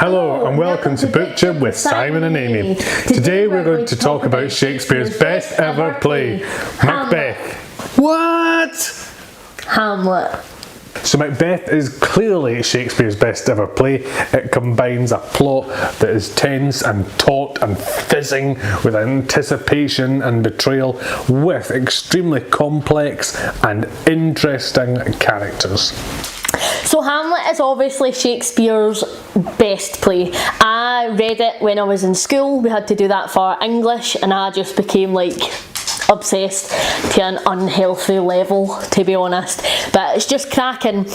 Hello and welcome to BookTube with Simon and Amy. Today we're going to talk about Shakespeare's best ever play, Macbeth. What? Hamlet. So Macbeth is clearly Shakespeare's best ever play. It combines a plot that is tense and taut and fizzing with anticipation and betrayal with extremely complex and interesting characters. So Hamlet is obviously Shakespeare's best play. I read it when I was in school. We had to do that for English and I just became like obsessed to an unhealthy level, to be honest. But it's just cracking.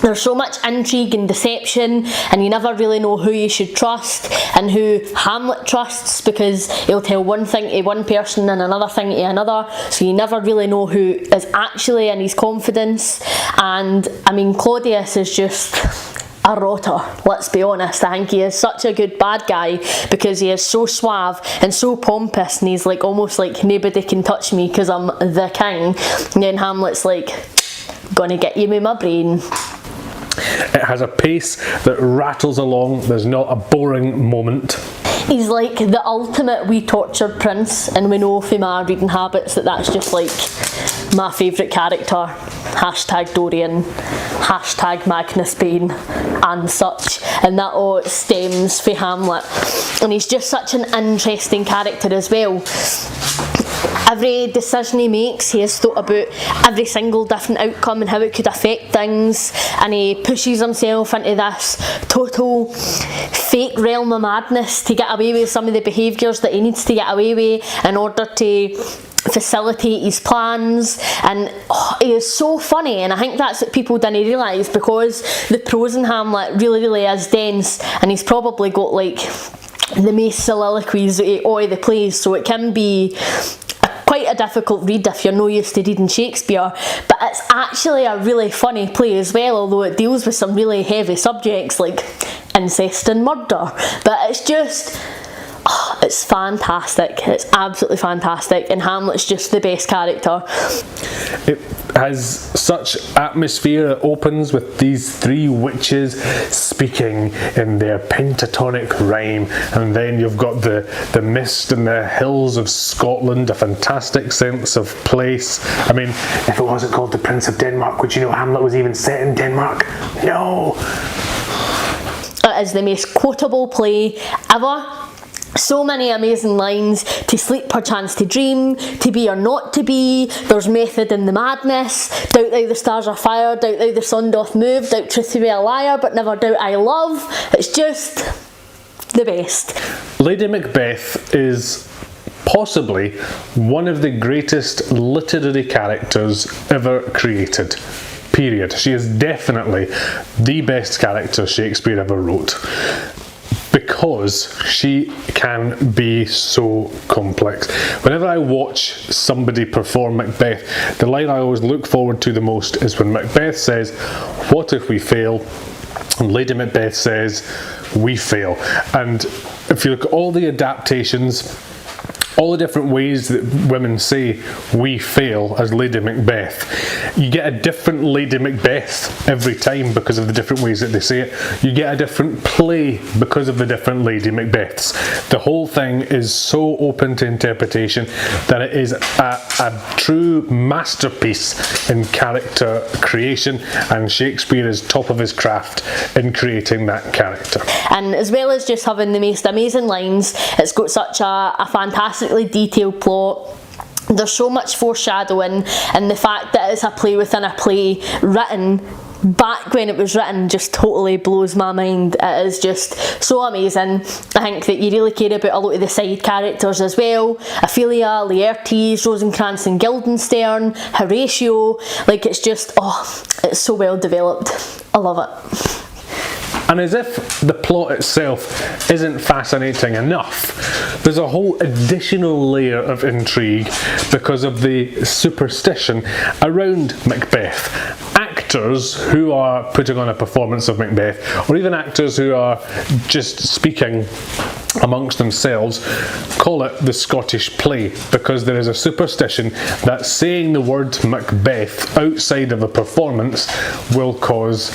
There's so much intrigue and deception and you never really know who you should trust and who Hamlet trusts, because he'll tell one thing to one person and another thing to another, so you never really know who is actually in his confidence. And I mean, Claudius is just a rotter, let's be honest. I think he is such a good bad guy because he is so suave and so pompous, and he's like almost like nobody can touch me because I'm the king. And then Hamlet's like, gonna get you with my brain. It has a pace that rattles along. There's not a boring moment. He's like the ultimate wee tortured prince, and we know from my reading habits that that's just like my favourite character. Hashtag Dorian, hashtag Magnus Bane and such, and that all stems from Hamlet. And he's just such an interesting character as well. Every decision he makes, he has thought about every single different outcome and how it could affect things, and he pushes himself into this total fake realm of madness to get away with some of the behaviours that he needs to get away with in order to facilitate his plans. And he is so funny, and I think that's what people didn't realise, because the prose in Hamlet really is dense, and he's probably got like the most soliloquies of all the plays, so it can be quite a difficult read if you're not used to reading Shakespeare. But it's actually a really funny play as well, although it deals with some really heavy subjects like incest and murder. But it's just, it's fantastic. It's absolutely fantastic, and Hamlet's just the best character. It has such atmosphere. It opens with these three witches speaking in their pentatonic rhyme, and then you've got the mist and the hills of Scotland, a fantastic sense of place. I mean, if it wasn't called The Prince of Denmark, would you know Hamlet was even set in Denmark? No! It is the most quotable play ever. So many amazing lines: to sleep perchance to dream, to be or not to be, there's method in the madness, doubt thou the stars are fire, doubt thou the sun doth move, doubt truth to be a liar, but never doubt I love. It's just the best. Lady Macbeth is possibly one of the greatest literary characters ever created. Period. She is definitely the best character Shakespeare ever wrote, because she can be so complex. Whenever I watch somebody perform Macbeth, the line I always look forward to the most is when Macbeth says, "What if we fail?" and Lady Macbeth says, "We fail." And if you look at all the adaptations, all the different ways that women say "we fail" as Lady Macbeth, you get a different Lady Macbeth every time because of the different ways that they say it. You get a different play because of the different Lady Macbeths. The whole thing is so open to interpretation that it is a true masterpiece in character creation, and Shakespeare is top of his craft in creating that character. And as well as just having the most amazing lines, it's got such a fantastically detailed plot. There's so much foreshadowing, and the fact that it's a play within a play written back when it was written just totally blows my mind. It is just so amazing. I think that you really care about a lot of the side characters as well. Ophelia, Laertes, Rosencrantz and Guildenstern, Horatio. Like, it's just, it's so well developed. I love it. And as if the plot itself isn't fascinating enough, there's a whole additional layer of intrigue because of the superstition around Macbeth. Actors who are putting on a performance of Macbeth, or even actors who are just speaking amongst themselves, call it the Scottish play, because there is a superstition that saying the word Macbeth outside of a performance will cause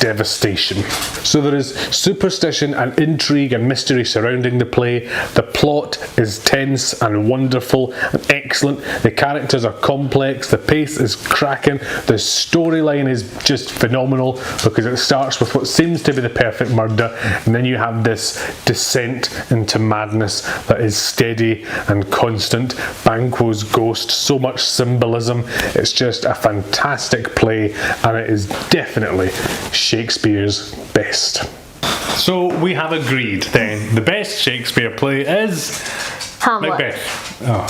devastation. So there is superstition and intrigue and mystery surrounding the play. The plot is tense and wonderful and excellent. The characters are complex. The pace is cracking. The storyline is just phenomenal because it starts with what seems to be the perfect murder, and then you have this descent into madness that is steady and constant. Banquo's ghost, so much symbolism. It's just a fantastic play, and it is definitely Shakespeare's best. So we have agreed then, the best Shakespeare play is Hamlet. Macbeth. Oh.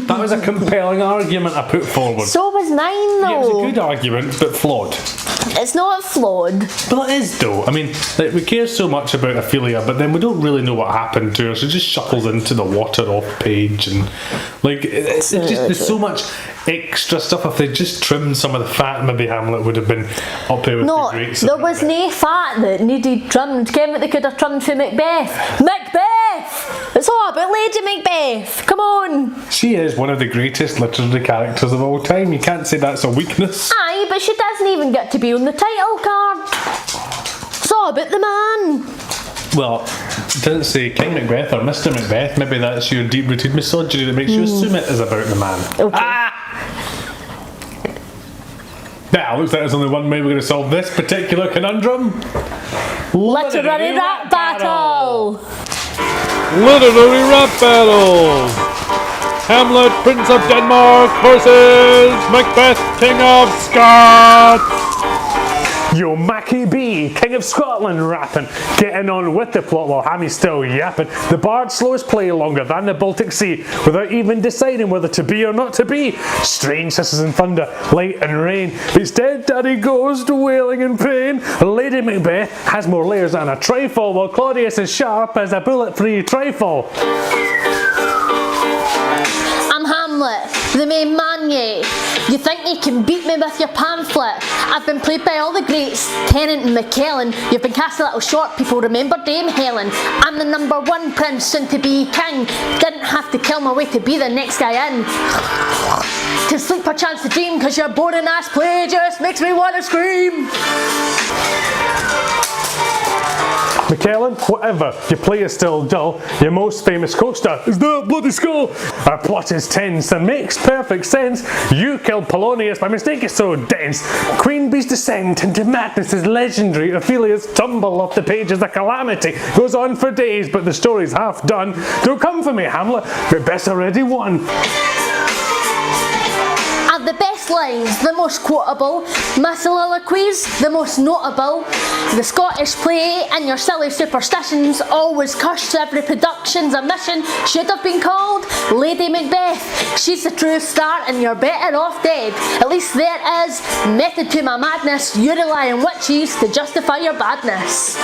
That was a compelling argument I put forward. So was mine though. Yeah, it was a good argument, but flawed. It's not flawed. But it is though. I mean, like, we care so much about Ophelia, but then we don't really know what happened to her. She just shuffles into the water off page, and like it's just, there's so much extra stuff. If they just trimmed some of the fat, maybe Hamlet would have been up there with the greats. There was no fat that needed trimmed. Ken, what they could have trimmed for Macbeth. Macbeth! It's all about Lady Macbeth. Come on. She is one of the greatest literary characters of all time. You can't say that's a weakness. Aye, but she doesn't even get to be on the title card. It's all about the man. Well, it didn't say King Macbeth or Mr. Macbeth. Maybe that's your deep-rooted misogyny that makes you assume it is about the man. Okay. Yeah, looks like there's only one way we're going to solve this particular conundrum. Literary rap battle. Literary rap battle! Hamlet, Prince of Denmark versus Macbeth, King of Scots! Yo, Mackie B, King of Scotland rapping, getting on with the plot while Hammy's still yapping. The bard slows play longer than the Baltic Sea without even deciding whether to be or not to be. Strange hisses and thunder, light and rain. Instead, Daddy goes wailing in pain. Lady Macbeth has more layers than a trifle, while Claudius is sharp as a bullet-free trifle. I'm Hamlet, the main man yet. You think you can beat me with your pamphlet? I've been played by all the greats, Tennant and McKellen. You've been cast a little short, people remember Dame Helen. I'm the #1 prince, soon to be king. Didn't have to kill my way to be the next guy in. To sleep or chance to dream, cause your boring ass play just makes me wanna scream. McKellen, whatever, your play is still dull. Your most famous co-star is the bloody skull. Our plot is tense and makes perfect sense. You killed Polonius, my mistake is so dense. Queen Bee's descent into madness is legendary. Ophelia's tumble off the page is a calamity. Goes on for days, but the story's half done. Don't come for me, Hamlet, Macbeth's already won. I've the best lines, the most quotable. My soliloquies, the most notable. The Scottish play and your silly superstitions always cursed. Every production's a mission. Should have been called Lady Macbeth. She's the true star and you're better off dead. At least there is method to my madness. You rely on witches to justify your badness.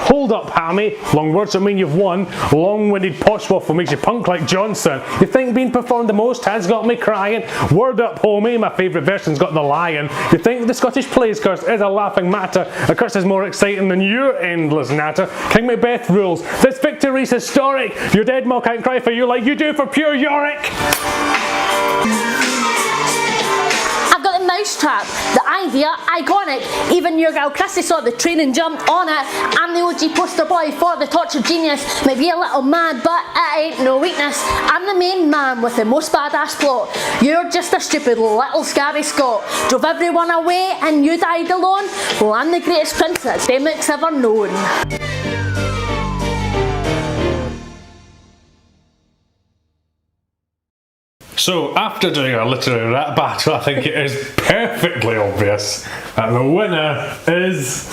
Hold up, Hammy. Long words don't mean you've won. Long-winded poshwaffle makes you punk like Johnson. You think being performed the most has got me crying? Word up, homie, my favourite version's got the lion. You think the Scottish plays curse is a laughing matter? A curse is more exciting than your endless natter. King Macbeth rules. This victory's historic. Your dead ma can't cry for you like you do for pure Yorick. I've got the mousetrap, the idea, iconic. Even your gal Chrissy saw the train and jumped on it. I'm the OG poster boy for the tortured genius. Might be a little mad, but it ain't no weakness. I'm the main man with the most badass plot. You're just a stupid little scary Scot. Drove everyone away and you died alone. Well, I'm the greatest prince that Denmark's ever known. So, after doing a literary rap battle, I think it is perfectly obvious that the winner is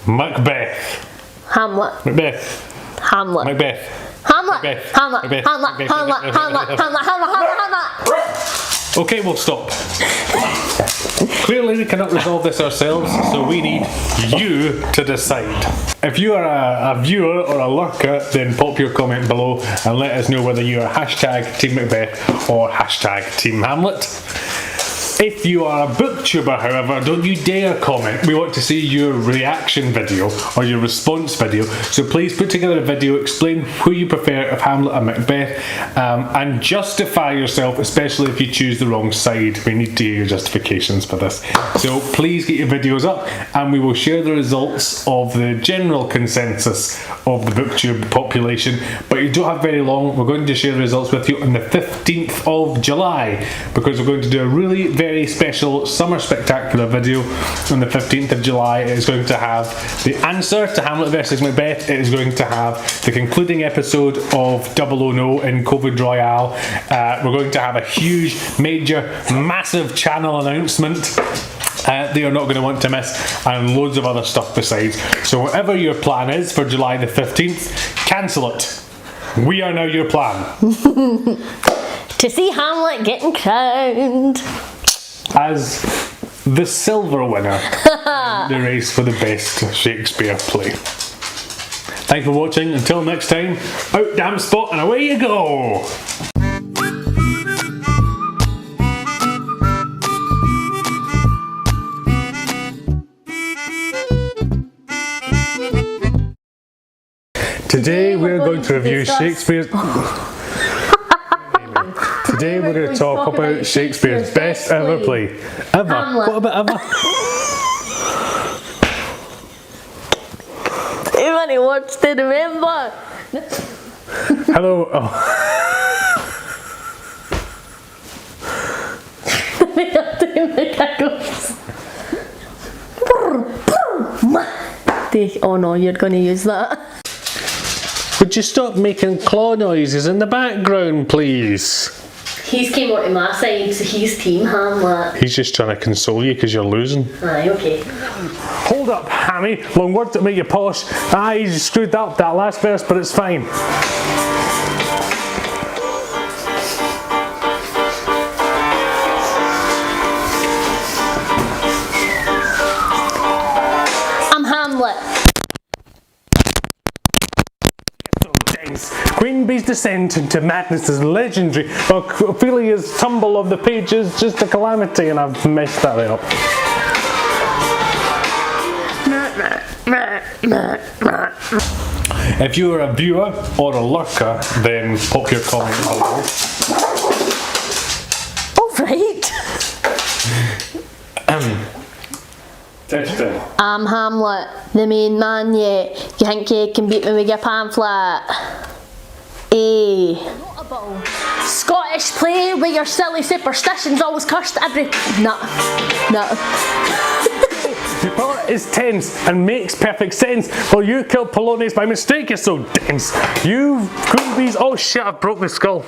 Macbeth. Hamlet. Macbeth. Hamlet. Macbeth. Hamlet. Macbeth. Hamlet. Macbeth. Hamlet. Macbeth. Hamlet. Hamlet. Hamlet. Hamlet. Hamlet. Okay, we'll stop. Clearly we cannot resolve this ourselves, so we need you to decide. If you are a viewer or a lurker, then pop your comment below and let us know whether you are hashtag Team Macbeth or hashtag Team Hamlet. If you are a booktuber, however, don't you dare comment. We want to see your reaction video or your response video. So please put together a video, explain who you prefer of Hamlet and Macbeth, and justify yourself, especially if you choose the wrong side. We need to hear your justifications for this. So please get your videos up, and we will share the results of the general consensus of the booktube population. But you don't have very long. We're going to share the results with you on the 15th of July, because we're going to do a really very special summer spectacular video on the 15th of July. It is going to have the answer to Hamlet versus Macbeth. It is going to have the concluding episode of 000 in COVID Royale. We're going to have a huge, major, massive channel announcement they are not going to want to miss, and loads of other stuff besides. So whatever your plan is for July the 15th, cancel it. We are now your plan. To see Hamlet getting crowned as the silver winner in the race for the best Shakespeare play. Thanks for watching. Until next time, out damn spot and away you go! Today we're going to review Shakespeare's... Today we're going to talk about Shakespeare's best ever play. Ever? Hamlet. What about ever? Too many words to remember. Hello. Oh. We are doing the giggles. Oh no, you're going to use that. Would you stop making claw noises in the background, please? He's came on to my side, so he's Team Hamlet. He's just trying to console you because you're losing. Aye, okay. Hold up, Hammy. Long words that make you posh. Aye, you screwed up that last verse, but it's fine. I'm Hamlet. Queen Bee's descent into madness is legendary. Ophelia's tumble of the page is just a calamity, and I've messed that up. If you are a viewer or a lurker, then pop your comment below. Alright. I'm Hamlet, the main man yet. You think you can beat me with your pamphlet? Eh. Scottish play with your silly superstitions always cursed every... No. Your part is tense and makes perfect sense. Well, you killed Polonius by mistake, you're so dense. You Queen Bees... Oh shit, I broke the skull.